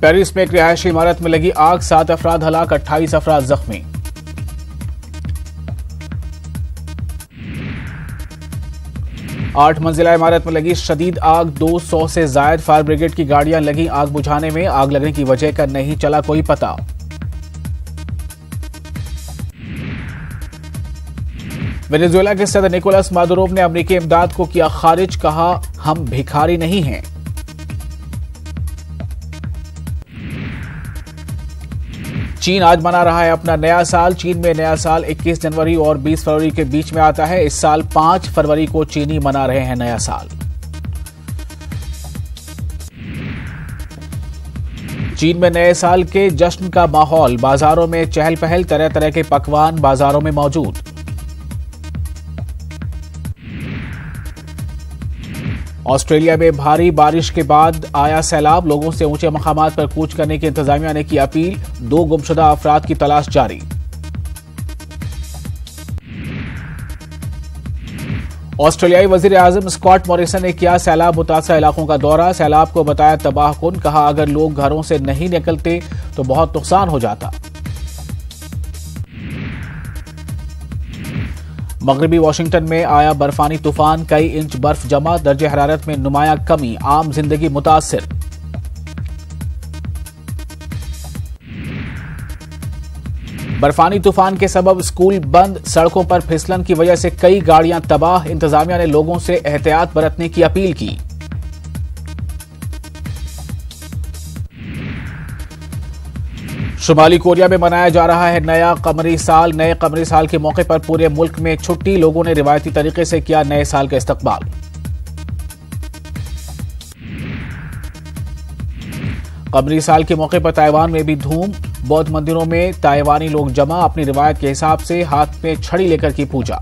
Paris में एक रिहायशी इमारत में लगी आग, 7 अफराद हलाक, 28 अफराद जख्मी। आठ मंजिला इमारत में लगी शदीद आग, 200 से जायद फायर ब्रिगेड की गाड़ियां लगी आग बुझाने में। आग लगने की वजह का नहीं चला कोई पता। वेनेजुएला के सदर निकोलस मादुरो ने अमेरिकी इमदाद को किया खारिज, कहा हम भिखारी नहीं हैं। चीन आज मना रहा है अपना नया साल। चीन में नया साल 21 जनवरी और 20 फरवरी के बीच में आता है। इस साल 5 फरवरी को चीनी मना रहे हैं नया साल। चीन में नए साल के जश्न का माहौल, बाजारों में चहल पहल, तरह तरह के पकवान बाजारों में मौजूद। ऑस्ट्रेलिया में भारी बारिश के बाद आया सैलाब, लोगों से ऊंचे मकामात पर कूच करने की इंतजामिया ने की अपील। 2 गुमशुदा अफराद की तलाश जारी। ऑस्ट्रेलियाई वजीर आजम स्कॉट मॉरिसन ने किया सैलाब मुतासर इलाकों का दौरा। सैलाब को बताया तबाहकुन, कहा अगर लोग घरों से नहीं निकलते तो बहुत नुकसान हो जाता। मगरबी वाशिंगटन में आया बर्फानी तूफान, कई इंच बर्फ जमा, दर्जे हरारत में नुमाया कमी, आम जिंदगी मुतासिर। बर्फानी तूफान के सबब स्कूल बंद, सड़कों पर फिसलन की वजह से कई गाड़ियां तबाह। इंतजामिया ने लोगों से एहतियात बरतने की अपील की। शुमाली कोरिया में मनाया जा रहा है नया कमरी साल। नए कमरी साल के मौके पर पूरे मुल्क में छुट्टी, लोगों ने रिवायती तरीके से किया नए साल का इस्तकबाल। कमरी साल के मौके पर ताइवान में भी धूम, बौद्ध मंदिरों में ताइवानी लोग जमा, अपनी रिवायत के हिसाब से हाथ में छड़ी लेकर की पूजा।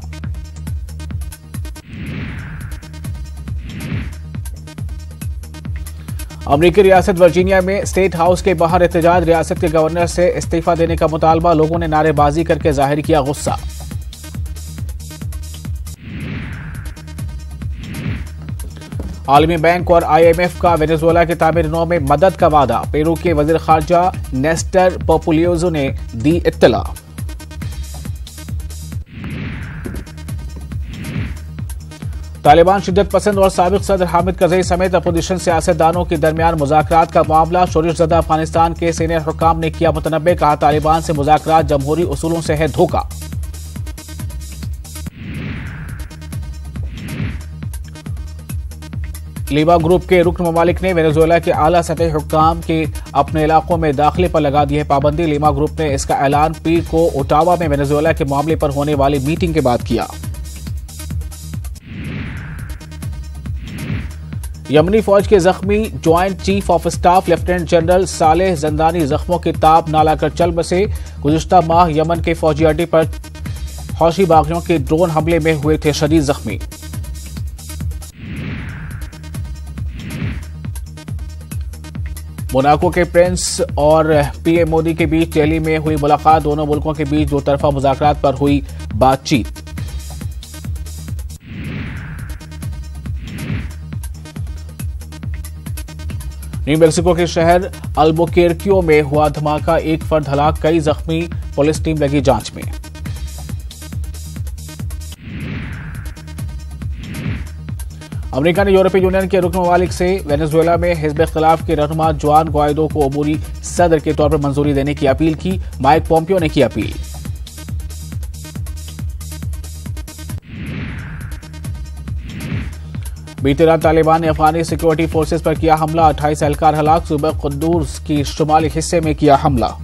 अमेरिकी रियासत वर्जीनिया में स्टेट हाउस के बाहर एहतजाज, रियासत के गवर्नर से इस्तीफा देने का मुतालबा, लोगों ने नारेबाजी करके जाहिर किया गुस्सा। आलमी बैंक और IMF का वेनेजुएला के तामीर नौ में मदद का वादा, पेरू के वजीर खारजा नेस्टर पोपुलियोजो ने दी इत्तला। तालिबान शिद्दत पसंद और साबिक सदर हामिद करजई समेत अपोजिशन सियासतदानों के दरमियान मुज़ाकरात का मामला, शोरिशज़दा अफगानिस्तान के सीनियर हुक्काम ने किया मुतनब्बे, कहा तालिबान से मुज़ाकरात जमहूरी उसूलों से है धोखा। लीबा ग्रुप के रुकन ममालिक ने वेनेजुएला के आला सतही हुक्काम के अपने इलाकों में दाखिले पर लगा दी है पाबंदी। लीबा ग्रुप ने इसका ऐलान पीर को ओटावा में वेनेजुएला के मामले पर होने वाली मीटिंग के बाद किया। यमनी फौज के जख्मी joint chief of staff lieutenant general Saleh Jandani जख्मों के ताब ना लाकर चल बसे। गुज़िश्ता माह यमन के फौजी अड्डे पर हौशी बागियों के ड्रोन हमले में हुए थे शदीद जख्मी। मोनाको के प्रिंस और PM मोदी के बीच दिल्ली में हुई मुलाकात, दोनों मुल्कों के बीच 2 तरफा मुज़ाकरात पर हुई बातचीत। न्यू मैक्सिको के शहर अल्बुकेर्कियो में हुआ धमाका, 1 फर्द हलाक, कई जख्मी, पुलिस टीम लगी जांच में। अमेरिका ने यूरोपीय यूनियन के रुकन ममालिक से वेनेजुएला में हिज़्ब इख्तिलाफ के रहनुमा जुआन ग्वाइडो को अबूरी सदर के तौर पर मंजूरी देने की अपील की। माइक पोम्पियो ने की अपील। बीती रात तालिबान ने अफगानी सिक्योरिटी फोर्सेस पर किया हमला, 28 एहलकार हलाक, सूबा कुद्दूस की शुमाली हिस्से में किया हमला।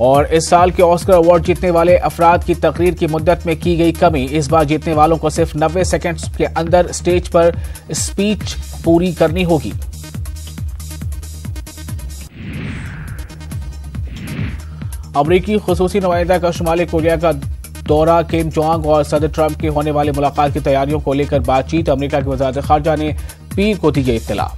और इस साल के ऑस्कर अवार्ड जीतने वाले अफराद की तकरीर की मुद्दत में की गई कमी, इस बार जीतने वालों को सिर्फ 90 सेकंड्स के अंदर स्टेज पर स्पीच पूरी करनी होगी। अमरीकी खुसूसी नुमाइंदा का शुमाली कोरिया का दौरा, किम जोंग और सदर ट्रंप की होने वाली मुलाकात की तैयारियों को लेकर बातचीत, अमेरिका की वज़ारत खारजा ने पीर को दी गई इत्तला।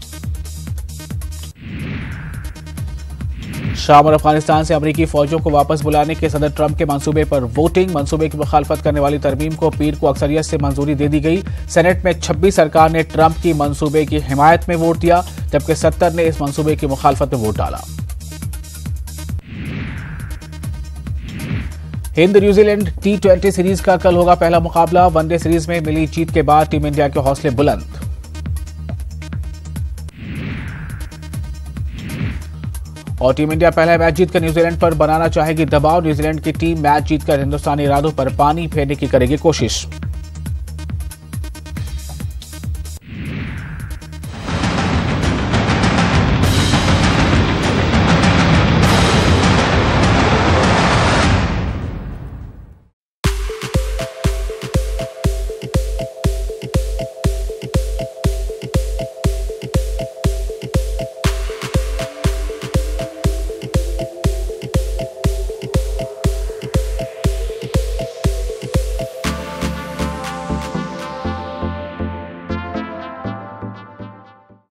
शाम और अफगानिस्तान से अमेरिकी फौजों को वापस बुलाने के सदर ट्रंप के मंसूबे पर वोटिंग। मंसूबे की मुखालफत करने वाली तरमीम को पीर को अक्सरियत से मंजूरी दे दी गई। सेनेट में 26 सरकार ने ट्रंप की मंसूबे की हिमायत में वोट दिया, जबकि 70 ने इस मंसूबे की मुखालफत में वोट डाला। हिंद न्यूजीलैंड T20 सीरीज का कल होगा पहला मुकाबला। वनडे सीरीज में मिली जीत के बाद टीम इंडिया के हौसले बुलंद। और टीम इंडिया पहला मैच जीतकर न्यूजीलैंड पर बनाना चाहेगी दबाव। न्यूजीलैंड की टीम मैच जीतकर हिंदुस्तानी इरादों पर पानी फेरने की करेगी कोशिश।